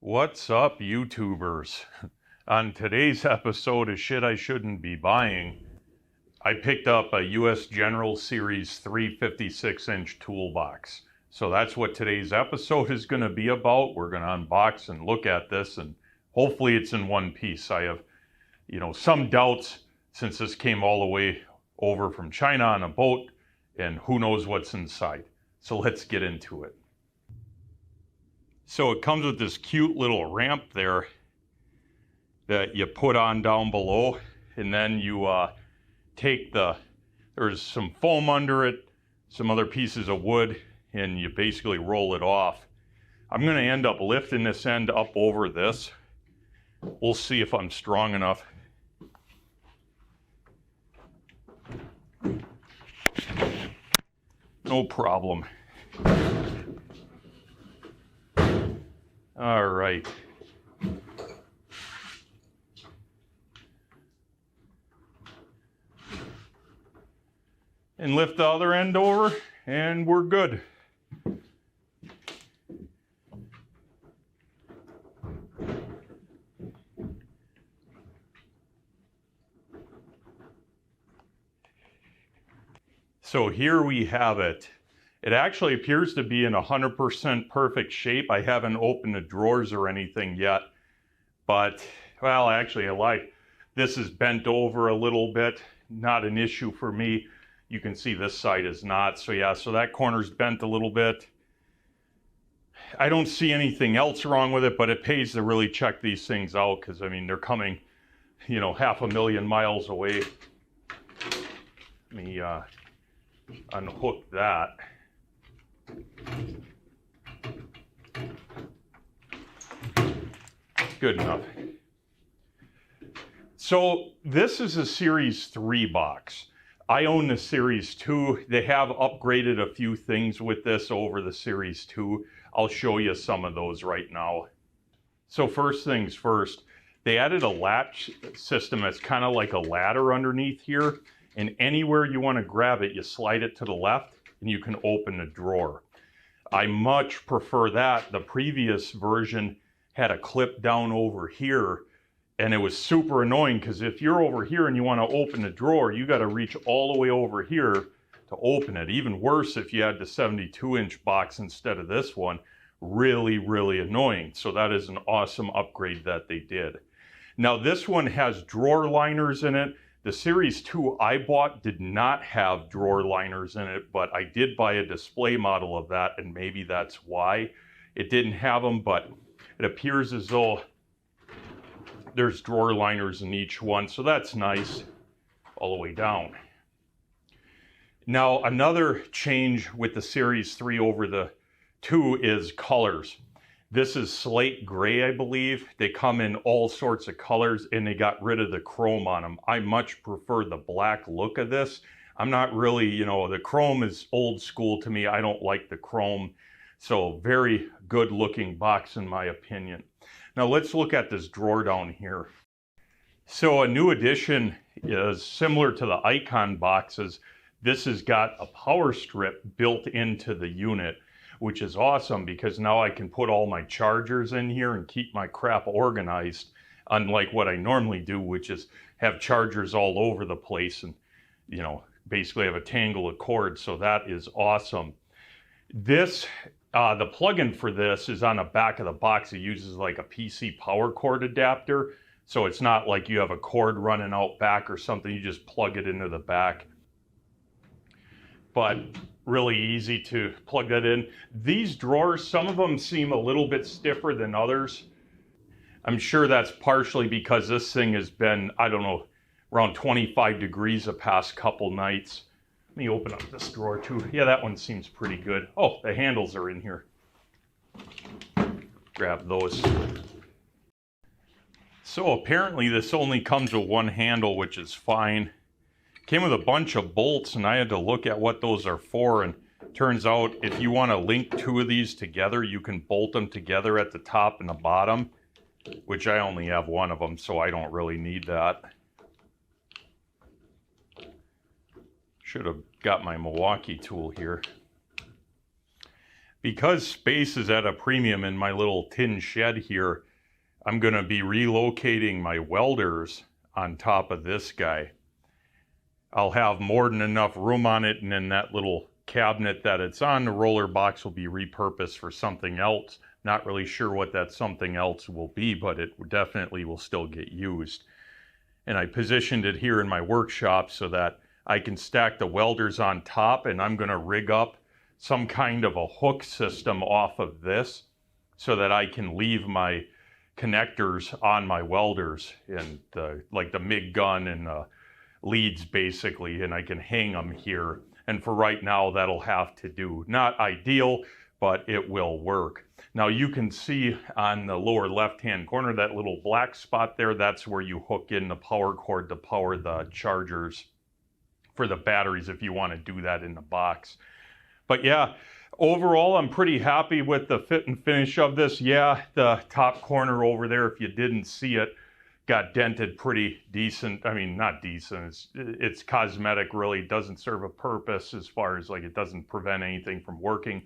What's up, YouTubers? On today's episode of Shit I Shouldn't Be Buying, I picked up a US General Series 356-inch toolbox. So that's what today's episode is going to be about. We're going to unbox and look at this, and hopefully it's in one piece. I have, some doubts since this came all the way over from China on a boat, and who knows what's inside. So let's get into it. So it comes with this cute little ramp there that you put on down below, and then you take there's some foam under it, some other pieces of wood, and you basically roll it off. I'm going to end up lifting this end up over this. We'll see if I'm strong enough. No problem. All right. And lift the other end over, and we're good. So here we have it. It actually appears to be in 100% perfect shape. I haven't opened the drawers or anything yet, but, well, actually I lied. This is bent over a little bit, not an issue for me. You can see this side is not, so yeah, so that corner's bent a little bit. I don't see anything else wrong with it, but it pays to really check these things out because, I mean, they're coming, 500,000 miles away. Let me unhook that. Good enough. So this is a Series 3 box. I own the Series 2. They have upgraded a few things with this over the Series 2. I'll show you some of those right now. So first things first, they added a latch system that's kind of like a ladder underneath here. And anywhere you want to grab it, you slide it to the left and you can open the drawer. I much prefer that. The previous version had a clip down over here, and it was super annoying because if you're over here and you want to open the drawer, you got to reach all the way over here to open it. Even worse if you had the 72-inch box instead of this one. Really, really annoying. So that is an awesome upgrade that they did. Now this one has drawer liners in it. The Series 2 I bought did not have drawer liners in it, but I did buy a display model of that, and maybe that's why it didn't have them, but it appears as though there's drawer liners in each one, so that's nice all the way down. Now, another change with the Series 3 over the 2 is colors. This is slate gray, I believe. They come in all sorts of colors, and they got rid of the chrome on them. I much prefer the black look of this. I'm not really, the chrome is old school to me. I don't like the chrome. So very good looking box in my opinion. Now let's look at this drawer down here. So a new addition is similar to the Icon boxes. This has got a power strip built into the unit, which is awesome because now I can put all my chargers in here and keep my crap organized, unlike what I normally do, which is have chargers all over the place and, basically have a tangle of cords. So that is awesome. This, the plug-in for this is on the back of the box. It uses like a PC power cord adapter. So it's not like you have a cord running out back or something. You just plug it into the back. But really easy to plug that in. These drawers, some of them seem a little bit stiffer than others. I'm sure that's partially because this thing has been, I don't know, around 25 degrees the past couple nights. Let me open up this drawer too. Yeah, that one seems pretty good. Oh, the handles are in here. Grab those. So apparently this only comes with one handle, which is fine. Came with a bunch of bolts, and I had to look at what those are for, and turns out if you want to link two of these together, you can bolt them together at the top and the bottom, which I only have one of them, so I don't really need that. Should have got my Milwaukee tool here. Because space is at a premium in my little tin shed here, I'm going to be relocating my welders on top of this guy. I'll have more than enough room on it, and then that little cabinet that it's on, the roller box, will be repurposed for something else. Not really sure what that something else will be, but it definitely will still get used. And I positioned it here in my workshop so that I can stack the welders on top, and I'm going to rig up some kind of a hook system off of this so that I can leave my connectors on my welders and like the MIG gun and the leads basically, and I can hang them here. And for right now, that'll have to do. Not ideal, but it will work. Now you can see on the lower left-hand corner, that little black spot there, that's where you hook in the power cord to power the chargers for the batteries if you want to do that in the box. But yeah, overall, I'm pretty happy with the fit and finish of this. Yeah, the top corner over there, if you didn't see it, got dented pretty decent. I mean, not decent. It's cosmetic, really. Doesn't serve a purpose as far as like it doesn't prevent anything from working.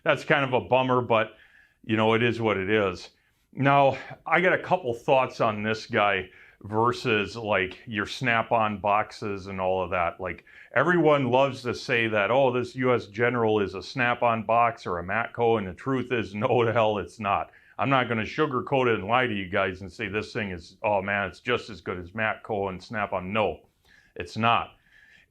That's kind of a bummer, but you know, it is what it is. Now, I got a couple thoughts on this guy versus like your Snap-on boxes and all of that. Like everyone loves to say that, oh, this US General is a Snap-on box or a Matco, and the truth is, no, the hell it's not. I'm not going to sugarcoat it and lie to you guys and say this thing is, oh man, it's just as good as Matco and Snap-on. No, it's not.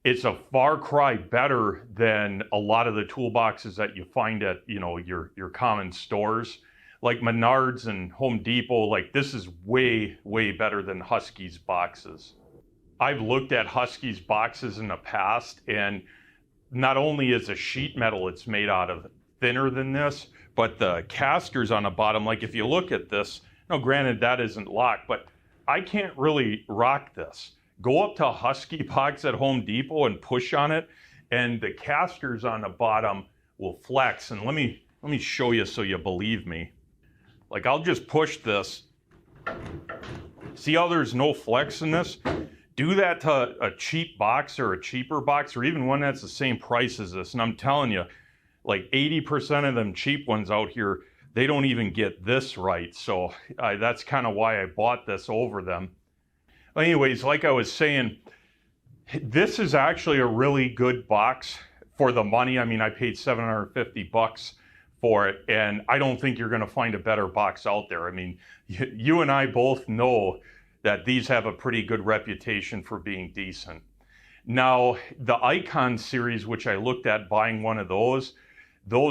It's a far cry better than a lot of the toolboxes that you find at, you know, your common stores. Like Menards and Home Depot, like this is way, way better than Husky's boxes. I've looked at Husky's boxes in the past, and not only is the sheet metal it's made out of thinner than this, but the casters on the bottom, like if you look at this, now granted that isn't locked, but I can't really rock this. Go up to a Husky box at Home Depot and push on it, and the casters on the bottom will flex. And let me show you so you believe me. Like I'll just push this. See how there's no flex in this? Do that to a cheap box or a cheaper box or even one that's the same price as this. And I'm telling you, like 80% of them cheap ones out here, they don't even get this right. So that's kind of why I bought this over them. Anyways, like I was saying, this is actually a really good box for the money. I mean, I paid $750 for it, and I don't think you're going to find a better box out there. I mean, you and I both know that these have a pretty good reputation for being decent. Now, the Icon series, which I looked at buying one of those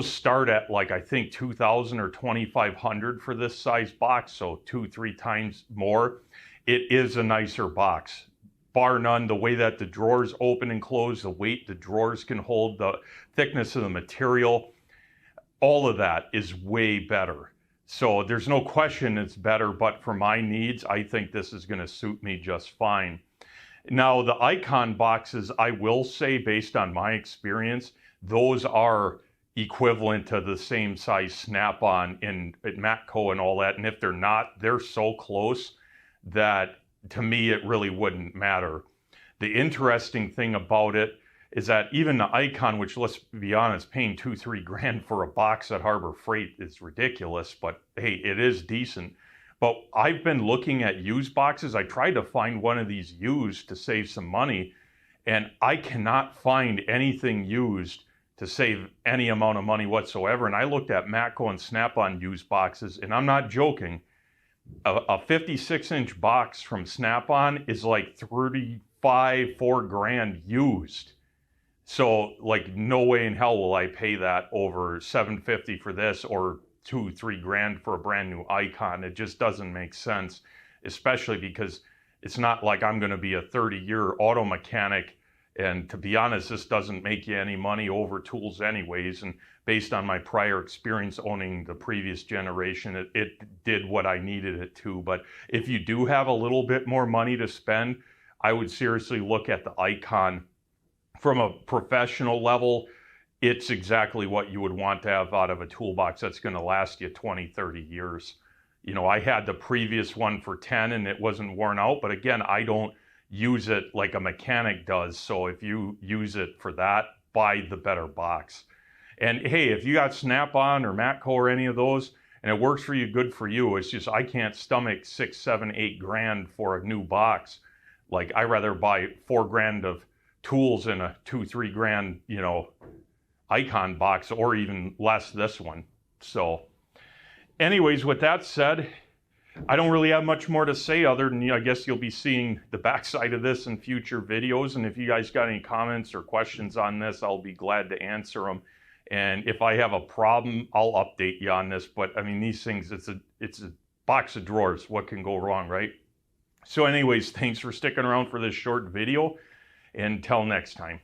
start at like, I think 2,000 or 2,500 for this size box, so 2-3 times more. It is a nicer box, bar none. The way that the drawers open and close, the weight the drawers can hold, the thickness of the material, all of that is way better. So there's no question it's better, but for my needs, I think this is going to suit me just fine. Now, the Icon boxes, I will say, based on my experience, those are equivalent to the same size Snap-on in Matco and all that. And if they're not, they're so close that to me, it really wouldn't matter. The interesting thing about it is that even the Icon, which let's be honest, paying $2-3 grand for a box at Harbor Freight is ridiculous, but hey, it is decent. But I've been looking at used boxes. I tried to find one of these used to save some money, and I cannot find anything used to save any amount of money whatsoever. And I looked at Matco and Snap-on used boxes, and I'm not joking. A 56-inch box from Snap-on is like $4 grand used. So like no way in hell will I pay that over $750 for this or $2-3 grand for a brand new Icon. It just doesn't make sense, especially because it's not like I'm going to be a 30-year auto mechanic. And to be honest, this doesn't make you any money over tools anyways. And based on my prior experience owning the previous generation, it did what I needed it to. But if you do have a little bit more money to spend, I would seriously look at the Icon. From a professional level, it's exactly what you would want to have out of a toolbox that's going to last you 20-30 years. You know, I had the previous one for 10 and it wasn't worn out, but again, I don't use it like a mechanic does. So if you use it for that, buy the better box. And hey, if you got Snap-on or Matco or any of those, and it works for you, good for you. It's just I can't stomach 6, 7, 8 grand for a new box. Like I rather buy 4 grand of tools in a 2, 3 grand, you know, Icon box, or even less this one. So anyways, with that said, I don't really have much more to say other than I guess you'll be seeing the backside of this in future videos. And if you guys got any comments or questions on this, I'll be glad to answer them. And if I have a problem, I'll update you on this. But I mean, these things, it's a box of drawers. What can go wrong, right? So anyways, thanks for sticking around for this short video. Until next time.